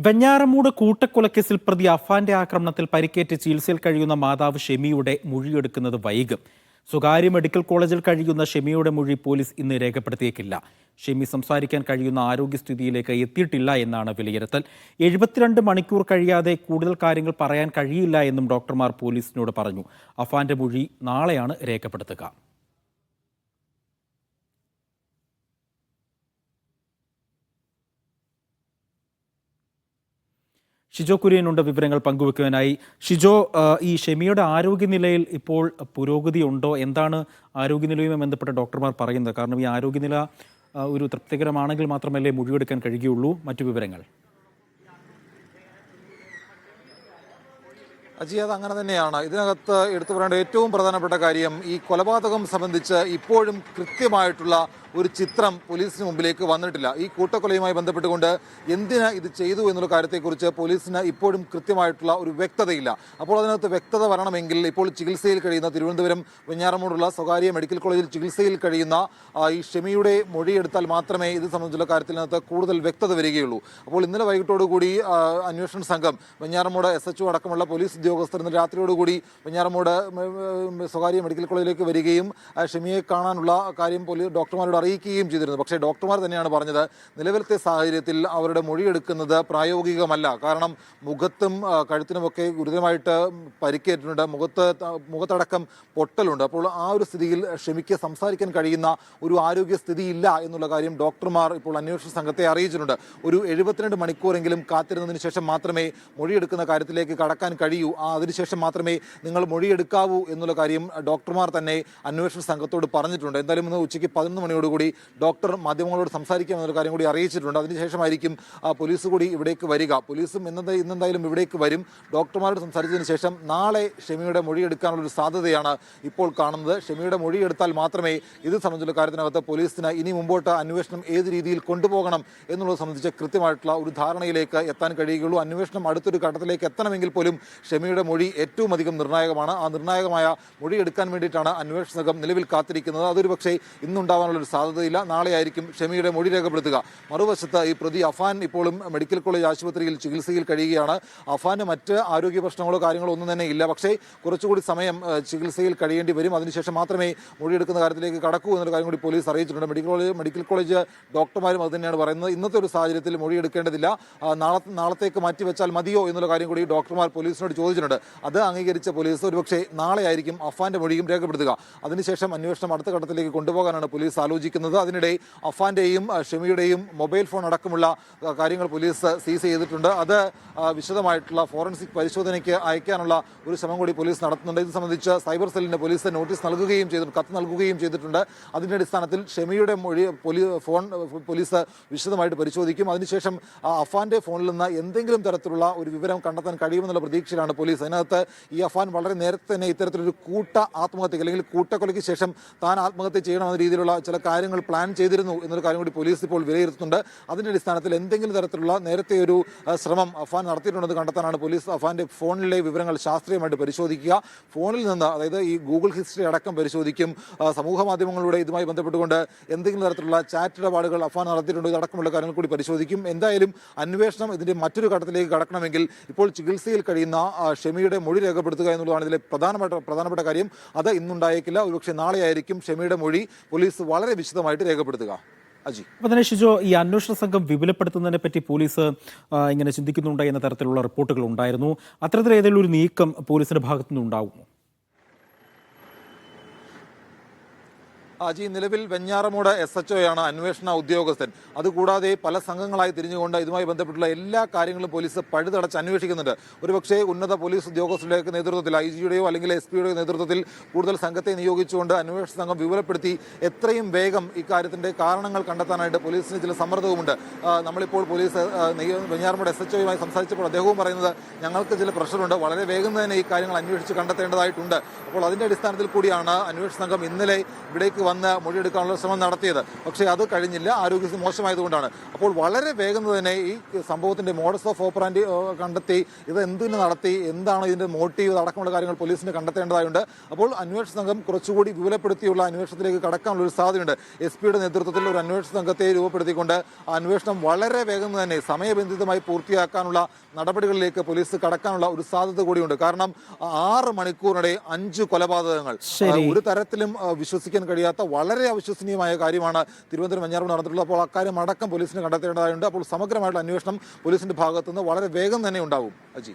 വെഞ്ഞാറമൂട് കൂട്ടക്കൊലക്കേസിൽ പ്രതി അഫാന്റെ ആക്രമണത്തിൽ പരിക്കേറ്റ് ചികിത്സയിൽ കഴിയുന്ന മാതാവ് ഷെമിയുടെ മൊഴിയെടുക്കുന്നത് വൈകും. സ്വകാര്യ മെഡിക്കൽ കോളേജിൽ കഴിയുന്ന ഷെമിയുടെ മൊഴി പോലീസ് ഇന്ന് രേഖപ്പെടുത്തിയേക്കില്ല. ഷെമി സംസാരിക്കാൻ കഴിയുന്ന ആരോഗ്യസ്ഥിതിയിലേക്ക് എത്തിയിട്ടില്ല എന്നാണ് വിലയിരുത്തൽ. 72 മണിക്കൂർ കഴിയാതെ കൂടുതൽ കാര്യങ്ങൾ പറയാൻ കഴിയില്ല എന്നും ഡോക്ടർമാർ പോലീസിനോട് പറഞ്ഞു. അഫാന്റെ മൊഴി നാളെയാണ് രേഖപ്പെടുത്തുക. ഷിജോ കുര്യനുണ്ട് വിവരങ്ങൾ പങ്കുവെക്കുവാനായി. ഷിജോ, ഈ ഷെമിയുടെ ആരോഗ്യനിലയിൽ ഇപ്പോൾ പുരോഗതി ഉണ്ടോ? എന്താണ് ആരോഗ്യനിലയുമായി ബന്ധപ്പെട്ട ഡോക്ടർമാർ പറയുന്നത്? കാരണം ഈ ആരോഗ്യനില ഒരു തൃപ്തികരമാണെങ്കിൽ മാത്രമല്ലേ മൊഴിയെടുക്കാൻ കഴിയുകയുള്ളൂ. മറ്റു വിവരങ്ങൾ അജി, അത് അങ്ങനെ തന്നെയാണ്. ഇതിനകത്ത് എടുത്തു പറയേണ്ട ഏറ്റവും പ്രധാനപ്പെട്ട കാര്യം, ഈ കൊലപാതകം സംബന്ധിച്ച് ഇപ്പോഴും കൃത്യമായിട്ടുള്ള ഒരു ചിത്രം പോലീസിന് മുമ്പിലേക്ക് വന്നിട്ടില്ല. ഈ കൂട്ടക്കൊലയുമായി ബന്ധപ്പെട്ടുകൊണ്ട് എന്തിന് ഇത് ചെയ്തു എന്നുള്ള കാര്യത്തെക്കുറിച്ച് പോലീസിന് ഇപ്പോഴും കൃത്യമായിട്ടുള്ള ഒരു വ്യക്തതയില്ല. അപ്പോൾ അതിനകത്ത് വ്യക്തത വരണമെങ്കിൽ ഇപ്പോൾ ചികിത്സയിൽ കഴിയുന്ന തിരുവനന്തപുരം വെഞ്ഞാറമൂടുള്ള സ്വകാര്യ മെഡിക്കൽ കോളേജിൽ ചികിത്സയിൽ കഴിയുന്ന ഈ ഷെമിയുടെ മൊഴിയെടുത്താൽ മാത്രമേ ഇത് സംബന്ധിച്ചുള്ള കാര്യത്തിനകത്ത് കൂടുതൽ വ്യക്തത വരികയുള്ളൂ. അപ്പോൾ ഇന്നലെ വൈകിട്ടോടുകൂടി അന്വേഷണ സംഘം വെഞ്ഞാറമൂട് SHO അടക്കമുള്ള പോലീസ് ഉദ്യോഗസ്ഥർ ഇന്ന് രാത്രിയോടുകൂടി വെഞ്ഞാറമൂട് സ്വകാര്യ മെഡിക്കൽ കോളേജിലേക്ക് വരികയും ഷെമിയെ കാണാനുള്ള കാര്യം ഡോക്ടർമാരോട് അറിയിക്കുകയും ചെയ്തിരുന്നു. പക്ഷേ ഡോക്ടർമാർ തന്നെയാണ് പറഞ്ഞത്, നിലവിലത്തെ സാഹചര്യത്തിൽ അവരുടെ മൊഴിയെടുക്കുന്നത് പ്രായോഗികമല്ല. കാരണം മുഖത്തും കഴുത്തിനുമൊക്കെ ഗുരുതരമായിട്ട് പരിക്കേറ്റിട്ടുണ്ട്, മുഖത്തടക്കം പൊട്ടലുണ്ട്. അപ്പോൾ ആ ഒരു സ്ഥിതിയിൽ ഷെമിക്ക് സംസാരിക്കാൻ കഴിയുന്ന ഒരു ആരോഗ്യസ്ഥിതിയില്ല എന്നുള്ള കാര്യം ഡോക്ടർമാർ ഇപ്പോൾ അന്വേഷണ സംഘത്തെ അറിയിച്ചിട്ടുണ്ട്. ഒരു 72 മണിക്കൂറെങ്കിലും കാത്തിരുന്നതിന് ശേഷം മാത്രമേ മൊഴിയെടുക്കുന്ന കാര്യത്തിലേക്ക് കടക്കാൻ കഴിയൂ. അതിനുശേഷം മാത്രമേ നിങ്ങൾ മൊഴിയെടുക്കാവൂ എന്നുള്ള കാര്യം ഡോക്ടർമാർ തന്നെ അന്വേഷണ സംഘത്തോട് പറഞ്ഞിട്ടുണ്ട്. എന്തായാലും ഇന്ന് ഉച്ചയ്ക്ക് 11 മണിയോടുകൂടി ഡോക്ടർ മാധ്യമങ്ങളോട് സംസാരിക്കാമെന്നുള്ള കാര്യം കൂടി അറിയിച്ചിട്ടുണ്ട്. അതിനുശേഷമായിരിക്കും പോലീസ് കൂടി ഇവിടേക്ക് വരിക. പോലീസും ഇന്നെന്തായാലും ഇവിടേക്ക് വരും. ഡോക്ടർമാരോട് സംസാരിച്ചതിന് ശേഷം നാളെ ഷെമിയുടെ മൊഴിയെടുക്കാനുള്ളൊരു സാധ്യതയാണ് ഇപ്പോൾ കാണുന്നത്. ഷെമിയുടെ മൊഴിയെടുത്താൽ മാത്രമേ ഇത് സംബന്ധിച്ചുള്ള കാര്യത്തിനകത്ത് പോലീസിന് ഇനി മുമ്പോട്ട് അന്വേഷണം ഏത് രീതിയിൽ കൊണ്ടുപോകണം എന്നുള്ളത് സംബന്ധിച്ച് കൃത്യമായിട്ടുള്ള ഒരു ധാരണയിലേക്ക് എത്താൻ കഴിയുകയുള്ളൂ. അന്വേഷണം അടുത്തൊരു ഘട്ടത്തിലേക്ക് എത്തണമെങ്കിൽ പോലും ഷെമിയുടെ മൊഴി ഏറ്റവും അധികം നിർണായകമാണ്. ആ നിർണായകമായ മൊഴി എടുക്കാൻ വേണ്ടിയിട്ടാണ് അന്വേഷണ സംഘം നിലവിൽ കാത്തിരിക്കുന്നത്. അതൊരു പക്ഷേ ഇന്നുണ്ടാവാനുള്ളൊരു സാധ്യതയില്ല. നാളെയായിരിക്കും ഷെമിയുടെ മൊഴി രേഖപ്പെടുത്തുക. മറുവശത്ത് ഈ പ്രതി അഫാൻ ഇപ്പോഴും മെഡിക്കൽ കോളേജ് ആശുപത്രിയിൽ ചികിത്സയിൽ കഴിയുകയാണ്. അഫാന് മറ്റ് ആരോഗ്യ പ്രശ്നങ്ങളോ കാര്യങ്ങളോ ഒന്നും തന്നെ ഇല്ല. പക്ഷേ കുറച്ചുകൂടി സമയം ചികിത്സയിൽ കഴിയേണ്ടി വരും. അതിനുശേഷം മാത്രമേ മൊഴിയെടുക്കുന്ന കാര്യത്തിലേക്ക് കടക്കൂ എന്നുള്ള കാര്യം കൂടി പോലീസ് അറിയിച്ചിട്ടുണ്ട്. മെഡിക്കൽ കോളേജ് ഡോക്ടർമാരും അത് തന്നെയാണ് പറയുന്നത്. ഇന്നത്തെ ഒരു സാഹചര്യത്തിൽ മൊഴിയെടുക്കേണ്ടതില്ല, നാളത്തേക്ക് മാറ്റിവെച്ചാൽ മതിയോ എന്നുള്ള കാര്യം കൂടി ഡോക്ടർമാർ പോലീസിനോട് ചോദിച്ചിട്ടുണ്ട്. അത് അംഗീകരിച്ച പോലീസ് ഒരുപക്ഷെ നാളെയായിരിക്കും അഫാന്റെ മൊഴിയും രേഖപ്പെടുത്തുക. അതിനുശേഷം അന്വേഷണം അടുത്ത ഘട്ടത്തിലേക്ക് കൊണ്ടുപോകാനാണ് പോലീസ് ആലോചിക്കുന്നത്. അതിനിടെ അഫാന്റെയും ഷെമിയുടെയും മൊബൈൽ ഫോൺ അടക്കമുള്ള കാര്യങ്ങൾ പോലീസ് സീസ് ചെയ്തിട്ടുണ്ട്. അത് വിശദമായിട്ടുള്ള ഫോറൻസിക് പരിശോധനയ്ക്ക് അയക്കാനുള്ള ഒരു ശ്രമം കൂടി പോലീസ് നടത്തുന്നുണ്ട്. ഇത് സംബന്ധിച്ച് സൈബർ സെല്ലിന് പോലീസ് നോട്ടീസ് നൽകുകയും ചെയ്തിട്ടുണ്ട്, കത്ത് നൽകുകയും ചെയ്തിട്ടുണ്ട്. അതിന്റെ അടിസ്ഥാനത്തിൽ ഷെമിയുടെ മൊഴി ഫോൺ പോലീസ് വിശദമായിട്ട് പരിശോധിക്കും. അതിനുശേഷം അഫാന്റെ ഫോണിൽ നിന്ന് എന്തെങ്കിലും തരത്തിലുള്ള ഒരു വിവരം കണ്ടെത്താൻ കഴിയുമെന്നുള്ള പ്രതീക്ഷയിലാണ് പോലീസ്. അതിനകത്ത് ഈ അഫാൻ വളരെ നേരത്തെ തന്നെ ഇത്തരത്തിലൊരു കൂട്ട ആത്മഹത്യക്ക് അല്ലെങ്കിൽ കൂട്ടക്കൊലയ്ക്ക് ശേഷം താൻ ആത്മഹത്യ ചെയ്യണമെന്ന രീതിയിലുള്ള ചില കാര്യങ്ങൾ പ്ലാൻ ചെയ്തിരുന്നു എന്നൊരു കാര്യം കൂടി പോലീസ് ഇപ്പോൾ വിലയിരുത്തുന്നുണ്ട്. അതിന്റെ അടിസ്ഥാനത്തിൽ എന്തെങ്കിലും തരത്തിലുള്ള നേരത്തെ ഒരു ശ്രമം അഫാൻ നടത്തിയിട്ടുണ്ടെന്ന് കണ്ടെത്താനാണ് പോലീസ് അഫാന്റെ ഫോണിലെ വിവരങ്ങൾ ശാസ്ത്രീയമായിട്ട് പരിശോധിക്കുക. ഫോണിൽ നിന്ന്, അതായത് ഈ ഗൂഗിൾ ഹിസ്റ്ററി അടക്കം പരിശോധിക്കും. സമൂഹ മാധ്യമങ്ങളിലൂടെ ഇതുമായി ബന്ധപ്പെട്ടുകൊണ്ട് എന്തെങ്കിലും തരത്തിലുള്ള ചാറ്റ് ഇടപാടുകൾ അഫാൻ നടത്തിയിട്ടുണ്ടോ ഇതടക്കമുള്ള കാര്യങ്ങൾ കൂടി പരിശോധിക്കും. എന്തായാലും അന്വേഷണം ഇതിന്റെ മറ്റൊരു ഘട്ടത്തിലേക്ക് കടക്കണമെങ്കിൽ ഇപ്പോൾ ചികിത്സയിൽ കഴിയുന്ന ഷെമിയുടെ മൊഴി രേഖപ്പെടുത്തുക എന്നുള്ളതാണ് ഇതിലെ പ്രധാനപ്പെട്ട കാര്യം. അത് ഇന്നുണ്ടായേക്കില്ല. ഒരുപക്ഷെ നാളെയായിരിക്കും ഷെമിയുടെ മൊഴി പോലീസ് വളരെ വിശദമായിട്ട് രേഖപ്പെടുത്തുക. അജി, അപ്പോൾ തന്നെ ഷിജോ, ഈ അന്വേഷണ സംഘം വിപുലപ്പെടുത്തുന്നതിനെ പറ്റി പോലീസ് ഇങ്ങനെ ചിന്തിക്കുന്നുണ്ട് എന്ന തരത്തിലുള്ള റിപ്പോർട്ടുകൾ ഉണ്ടായിരുന്നു. അത്തരത്തിൽ ഏതെങ്കിലും ഒരു നീക്കം പോലീസിന്റെ ഭാഗത്തുനിന്ന് ഉണ്ടാകുമോ? അജി, നിലവിൽ വെഞ്ഞാറമൂട് SHOയാണ് അന്വേഷണ ഉദ്യോഗസ്ഥൻ. അതുകൂടാതെ പല സംഘങ്ങളായി തിരിഞ്ഞുകൊണ്ട് ഇതുമായി ബന്ധപ്പെട്ടുള്ള എല്ലാ കാര്യങ്ങളും പോലീസ് പഴുതടച്ച് അന്വേഷിക്കുന്നുണ്ട്. ഒരുപക്ഷെ ഉന്നത പോലീസ് ഉദ്യോഗസ്ഥരുടെ നേതൃത്വത്തിൽ, IG-യുടെയോ അല്ലെങ്കിൽ SP-യുടെയോ നേതൃത്വത്തിൽ കൂടുതൽ സംഘത്തെ നിയോഗിച്ചുകൊണ്ട് അന്വേഷണ സംഘം വിപുലപ്പെടുത്തി എത്രയും വേഗം ഇക്കാര്യത്തിന്റെ കാരണങ്ങൾ കണ്ടെത്താനായിട്ട് പോലീസിന് ചില സമ്മർദ്ദവുമുണ്ട്. നമ്മളിപ്പോൾ പോലീസ് വെഞ്ഞാറമൂട് SHOയുമായി സംസാരിച്ചപ്പോൾ അദ്ദേഹവും പറയുന്നത്, ഞങ്ങൾക്ക് ചില പ്രഷറുണ്ട്, വളരെ വേഗം തന്നെ ഈ കാര്യങ്ങൾ അന്വേഷിച്ച് കണ്ടെത്തേണ്ടതായിട്ടുണ്ട്. അപ്പോൾ അതിന്റെ അടിസ്ഥാനത്തിൽ കൂടിയാണ് അന്വേഷണ സംഘം ഇന്നലെ ഇവിടേക്ക് വന്ന് മൊഴിയെടുക്കാനുള്ള ശ്രമം നടത്തിയത്. പക്ഷേ അത് കഴിഞ്ഞില്ല, ആരോഗ്യസ്ഥിതി മോശമായതുകൊണ്ടാണ്. അപ്പോൾ വളരെ വേഗം തന്നെ ഈ സംഭവത്തിന്റെ മോഡസ് ഓഫ് ഓപ്പറാൻഡി കണ്ടെത്തി ഇത് എന്തിനു നടത്തി, എന്താണ് ഇതിന്റെ മോട്ടീവ് അടക്കമുള്ള കാര്യങ്ങൾ പോലീസിന് കണ്ടെത്തേണ്ടതായുണ്ട്. അപ്പോൾ അന്വേഷണ സംഘം കുറച്ചുകൂടി വിപുലപ്പെടുത്തിയുള്ള അന്വേഷണത്തിലേക്ക് കടക്കാനുള്ള ഒരു സാധ്യതയുണ്ട്. എസ്.പിയുടെ നേതൃത്വത്തിൽ ഒരു അന്വേഷണ സംഘത്തെ രൂപപ്പെടുത്തിക്കൊണ്ട് അന്വേഷണം വളരെ വേഗം തന്നെ സമയബന്ധിതമായി പൂർത്തിയാക്കാനുള്ള നടപടികളിലേക്ക് പോലീസ് കടക്കാനുള്ള ഒരു സാധ്യത കൂടിയുണ്ട്. കാരണം 6 മണിക്കൂറിനിടെ 5 കൊലപാതകങ്ങൾ, ഒരു തരത്തിലും വിശ്വസിക്കാൻ കഴിയാത്ത വളരെ അവിശ്വസനീയമായ കാര്യമാണ് തിരുവനന്തപുരം വെഞ്ഞാറമൂട് നടന്നിട്ടുള്ളത്. അപ്പോൾ അക്കാര്യം അടക്കം പോലീസിന് കണ്ടെത്തേണ്ടതായുണ്ട്. അപ്പോൾ സമഗ്രമായിട്ടുള്ള അന്വേഷണം പോലീസിന്റെ ഭാഗത്തുനിന്ന് വളരെ വേഗം തന്നെ ഉണ്ടാവും. അജി.